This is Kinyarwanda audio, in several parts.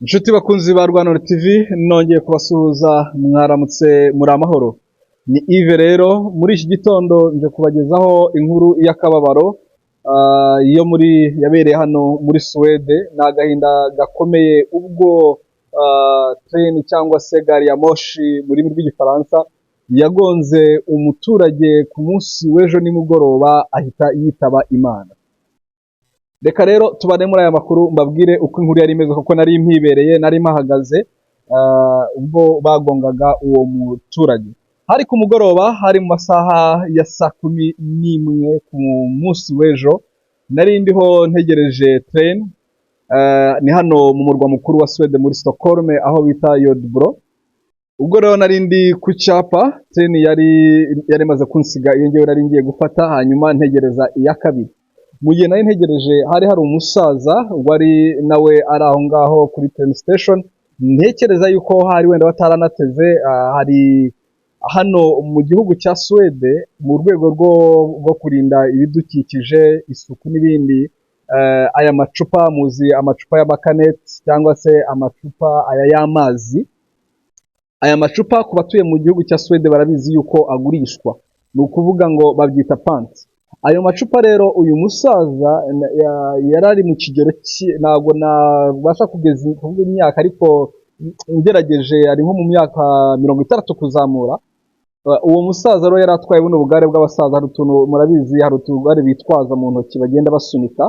Inshuti bakunzi ba Rwanda TV nongeye kubasuhuza mwaramutse muri amahoro. Ni Yves rero muri iki gitondo nje kubagezaho inkuru y'akababaro yo muri yabereye hano muri Suwede. Ni agahinda gakomeye ubwo train cyangwa se gari ya moshi muri rw'igifaransa yagonze umuturage ku munsi w'ejo nimugoroba ahita yitaba Imana. Reka rero tubane muri aya makuru mbabwire uko inkuru yari imeze kuko nari mpibereye nari mpahagaze ubwo bagongaga uwo muturage. Hari ku mugoroba, hari mu masaha ya saa 11 ku munsi w'ejo, nari ndiho ntegereje train ni hano mu murwa mukuru wa Sweden muri Stockholm aho bita Jodbro. Ubwo rero nari ndi ku cyapa, train yari maze kunsiga iyo ngewe nari ngiye gufata, hanyuma ntegereza iya kabiri. Mu gihe nari ntegereje hari umusaza wari nawe ari aho ngaho kuri train station, ntekereza yuko hari wenda bataranateze. Hari hano mu gihugu cya Swede mu rwego rwo kurinda ibidukikije, isuku n'ibindi, aya macupa muzi amacupa y'amakaneti cyangwa se amacupa aya y'amazi. Aya macupa ku batuye mu gihugu cya Swede barabizi yuko agurishwa, ni ukuvuga ngo babyita pants. Ayo macupa rero uyu musaza yarari mu kigero ntabwo nabasha kuvuga imyaka, ariko ngerageje ari nko mu myaka 60 kuzamura. Uwo musaza rero yari atwaye buno bugare bw'abasaza, hari utuntu murabizi, hari utugare bitwaza mu ntoki bagenda basunika.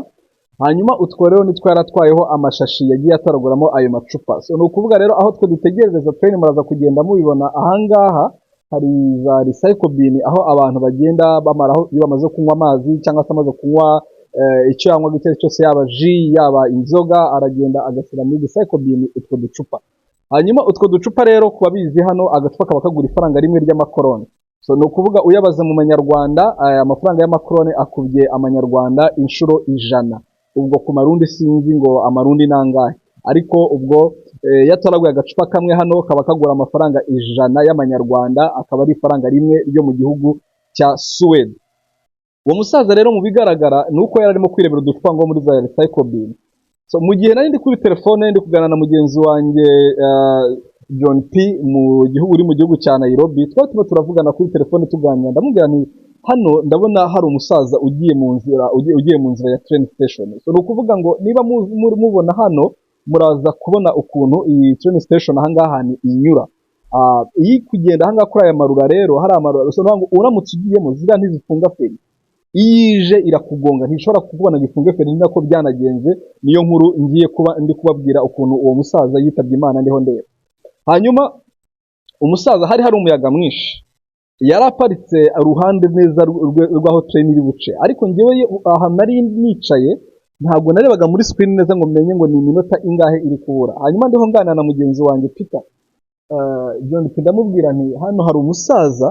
Hanyuma utwo rero nitwo yaratwayeho amashashi yagiye ataraguramo ayo macupa. So ni ukuvuga rero aho twe dutegereza train muraza kugenda mubibona ahangaha hari za recycle bin, aho abantu bagenda bamaraho iyo bamaze kunywa amazi cyangwa se amaze kunywa icyo yanywa gitari cyose, yaba ji yaba inzoga, aragenda agashyira muri recycle bin utwo ducupa. Hanyuma utwo ducupa rero kuba bizi hano agacupa kaba kagura ifaranga rimwe ry'amakoroni. So ni ukuvuga uyabaze mu manyarwanda, amafaranga y'amakoroni akubye amanyarwanda inshuro 100. Ubwo ku marundi sinzi ngo amarundi nangahe, ariko ubwo yataraguye agacupa kamwe hano kaba kagura amafaranga 100 y'amanyarwanda, akaba ari ifaranga rimwe ryo mu gihugu cya Sweden. Uwo musaza rero mu bigaragara nuko yari arimo kwirebera uducupa ngo muri za recycle bin. So mu gihe nari ndi kuri telefone ndi kuganira na mugenzi wanjye John P uri mu gihugu cya Nairobi, twatuba turavugana kuri telefone tuganira, ndamubwira nti hano ndabona hari umusaza ugiye mu nzira ya train station. So ni ukuvuga ngo niba mubona hano muraza kubona ukuntu iyi train station ahangaha ni inyura. Iyi kugenda ahangaha kuri aya marura rero hari amarura, so ngo uramutse ugiyemo zira ntizifunga feri, iyije irakugonga ntishobora kukubona gifunge feri. Ni nako byanagenze, niyo nkuru ngiye kuba ndi kubabwira ukuntu uwo musaza yitabye Imana ndiho ndeba. Hanyuma umusaza hari umuyaga mwinshi, yaraparitse uruhande neza rwaho train iri buce, ariko ngewe aha nari nicaye ntabwo narebaga muri screen neza ngo menye ngo ni iminota ingahe iri kubura. Hanyuma ndiho nganana na mugenzi wanjye Peter John, ndamubwira nti hano hari umusaza,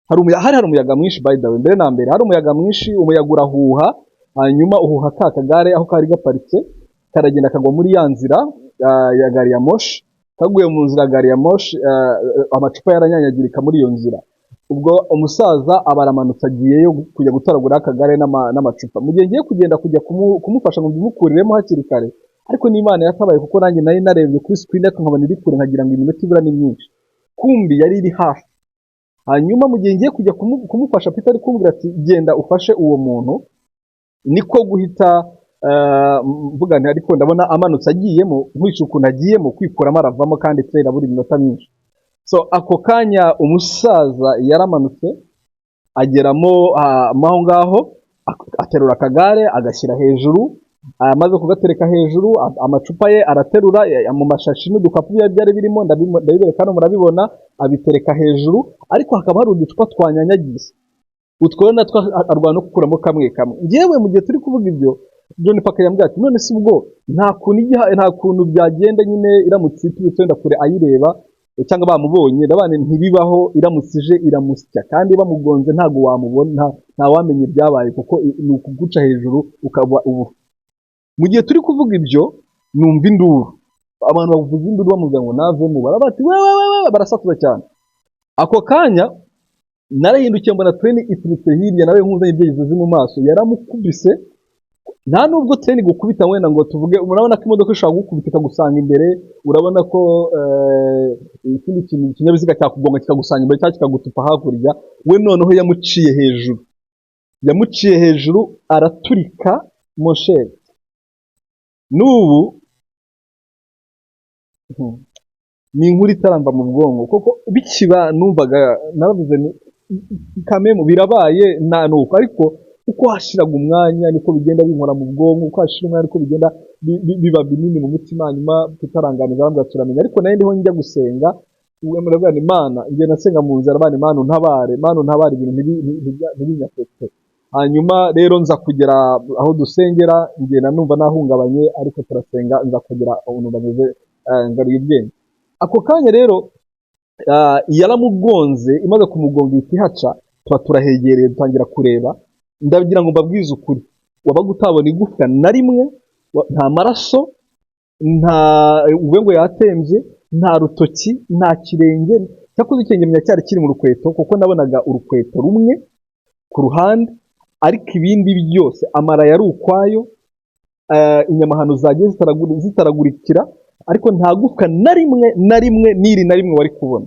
hari umuyaga mwinshi, by the way, mbere na mbere hari umuyaga mwinshi, umuyaga urahuha, hanyuma uhuha ka kagare aho kari gaparitse karagenda kagwa muri ya nzira ya gari ya moshi. Kaguye mu nzira gari ya moshi, amacupa yaranyanyagirika muri iyo nzira. Ubwo umusaza abaramanutse agiyeyo kujya gutaragura akagare n'amacupa. Mu gihe ngiye kujya kumufasha ngo bimukuriremo hakiri kare, ariko n'Imana yatabaye kuko nanjye nari narebye kuri screen ariko nkabona iri kure, nkagira ngo iminota ibura ni myinshi, kumbi yari iri hafi. Hanyuma mu gihe ngiye kujya kumufasha, Peter ari kumbwira ati genda ufashe uwo muntu, niko guhita mvuga nti ariko ndabona amanutse agiyemo, nkwica ukuntu agiyemo kwikuramo aravamo kandi train abura iminota myinshi. So ako kanya umusaza yaramanutse ageramo aho ngaho, aterura akagare agashyira hejuru, amaze kugatereka hejuru amacupa ye araterura mu mashashi n'udukapu byari birimo, ndabibereka hano murabibona, abitereka hejuru, ariko hakaba hari uducupa twanyanyagiye. Utwo natwo arwana gukuramo kamwe kamwe. Ngewe mu gihe turi kuvuga ibyo, John Parker yambwira ati none si ubwo nta kuntu byagenda nyine iramutse itubitse kure ayireba cyangwa bamubonye, ndabane ntibibaho, iramutse ije iramusya kandi bamugonze ntago wamubona, nta wamenye ibyabaye kuko ni ukuguca hejuru ukaba ubu. Mu gihe turi kuvuga ibyo numva induru, abantu bavuza induru bamubwira ngo navemo, barabati wewe barasakuza cyane. Ako kanya narahindukiye mbona train iturutse hirya, nawe nkuzanye ibyegezo mu maso, yaramukubise nta nubwo treni gukubita wenda ngo tuvuge urabona ko imodoka ishobora gukubita ikagusanga imbere, urabona ko ikindi kintu ikinyabiziga cyakugonga kikagusanga imbere cyangwa kikagutupa hakurya, we noneho yamuciye hejuru araturika monsheri. N'ubu ni inkuru itaramba mu bwonko kuko bikiba numvaga naravuze kamemu birabaye nta nuko, ariko uko hashiraga umwanya niko bigenda binkora mu bwonko, uko hashira umwanya niko bigenda biba binini mu mutima, hanyuma tutaranganiza bambwa turamenya. Ariko nayo ndiho njya gusenga muravuga ni Imana, njye nasenga mu nzira abana Imana untabare ibintu ntibinyafete. Hanyuma rero nza kugera aho dusengera ngenda numva nahungabanye, ariko turasenga nza kugera aho bameze ngaruye ubwenge. Ako kanya rero yaramugonze, imaze kumugonga itihaca, tuba turahegereye dutangira kureba. Ndagira ngo mbabwize ukuri, wabaga utabona igufwa na rimwe, nta maraso, nta ubwengo yatemvye, nta rutoki, nta kirenge, cyakoze ikirenge cyari kiri mu rukweto kuko nabonaga urukweto rumwe ku ruhande, ariko ibindi byose amara yari ukwayo, inyama hano zagiye zitaragurikira, ariko nta gufwa na rimwe wari kubona.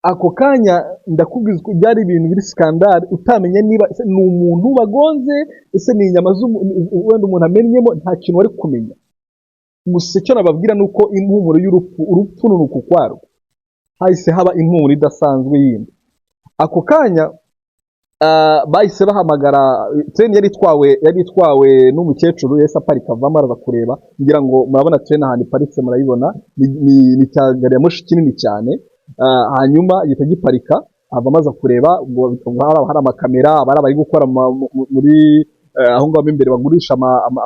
Ako kanya ndakubwiza ko byari ibintu biri skandale, utamenya niba ni umuntu bagonze, ese ni inyama wenda umuntu amenyemo, nta kintu wari kumenya. Gusa icyo nababwira nuko impumuro urupfu nuko kwarwo hahise haba impumuro idasanzwe yindi. Ako kanya bahise bahamagara treni yari itwawe n'umukecuru yese aparika avamo araza kureba, ngira ngo murabona treni ahantu iparitse murayibona, ni gari ya moshi kinini cyane. Hanyuma gihita giparika, ava amaze kureba hari amakamera, bari gukora muri aho ngaho imbere bagurisha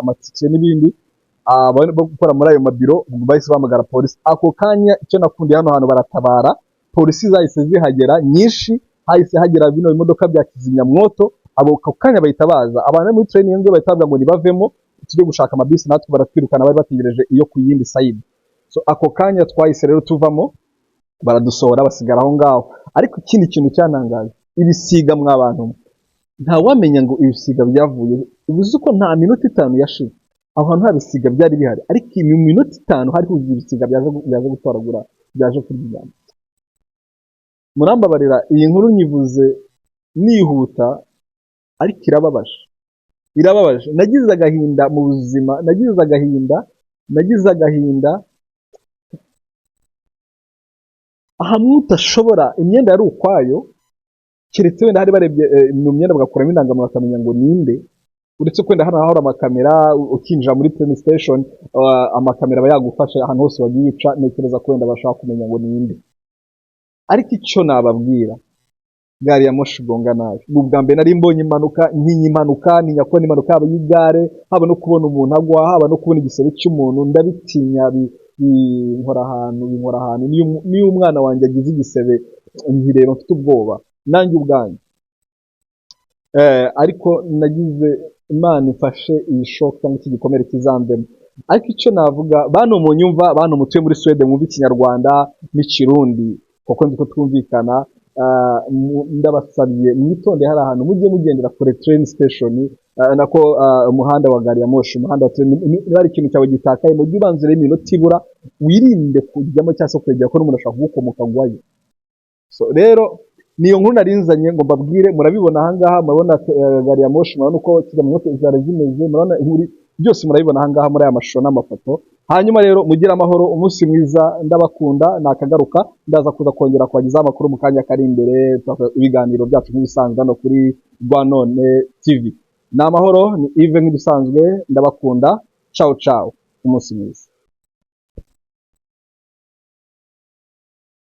amatike n'ibindi, bari gukora muri ayo mabiro, bahise bahamagara polisi. Ako kanya icyo nakundiye hano hantu baratabara, polisi zahise zihagera nyinshi, hahise hagera bino imodoka bya kizimyamwoto. Ako kanya bahita baza, abantu muri training ngo bahita bavuga ngo nibavemo tujye gushaka amabisi, natwe baratwirukana, bari bategereje iyo ku yindi side. So ako kanya twahise rero tuvamo, baradusohora basigara aho ngaho. Ariko ikindi kintu cyanangaje, ibisiga mw'abantu, nta wamenya ngo ibisiga byavuye. Ubuze ko nta minota 5 yashize aho hantu nta bisiga byari bihari, ariko mu minota 5 hari huzuye ibisiga byaje gutoragura, byaje kurya. Murambabarira iyi nkuru nyivuze nihuta, ariko irababaje. Nagize agahinda mu buzima, nagize agahinda ahamwe utashobora. Imyenda yari ukwayo, keretse wenda hari barebye mu myenda bagakuramo indangamuntu bakamenya ngo ninde, uretse kwenda hano hahora amakamera, ukinjira muri train station amakamera aba yagufasha ahantu hose wagiye uca, nekereza ko wenda bashaka kumenya ngo ninde. Ariko icyo nababwira, gari ya moshi gonga nabi. Ubwa mbere nari mbonye impanuka, ninya ko impanuka yaba y'igare, haba no kubona umuntu agwa, haba no kubona igisebe cy'umuntu, ndabitinya binkora ahantu niyo umwana wanjye agize igisebe nkireba mfite ubwoba nanjye ubwanjye. Ariko nagize Imana ifashe iyi shock cyangwa iki gikomere kizambemo. Ariko icyo navuga, bantu munyumva, bantu mutuye muri Sweden mwumva ikinyarwanda n'ikirundi kuko ndiko twumvikana, ndabasabiye mwitonde, hari ahantu mujye mugendera kure train station, nako umuhanda wa gari ya moshi, umuhanda wa train, bari ikintu cyawe gitakaye mu gibanzire iminota ibura, wirinde kujyamo cyangwa se kwegera ko n'umuntu ashaka kugukomoka gwayo. So rero niyo nkuru narinzanye ngo mbabwire. Murabibona ahangaha, murabona gari ya moshi, murabona uko kizamyoto zari zimeze, murabona inkuru byose murabibona ahangaha muri aya mashusho n'amafoto. Hanyuma rero mugire amahoro, umunsi mwiza, ndabakunda. Nakagaruka ndaza kuza kongera kubagezaho amakuru mu kanya kari imbere, ibiganiro byacu nk'ibisanzwe hano kuri Rwanone TV. Ni amahoro, ni Yves nk'ibisanzwe, ndabakunda. Ciao, umunsi mwiza.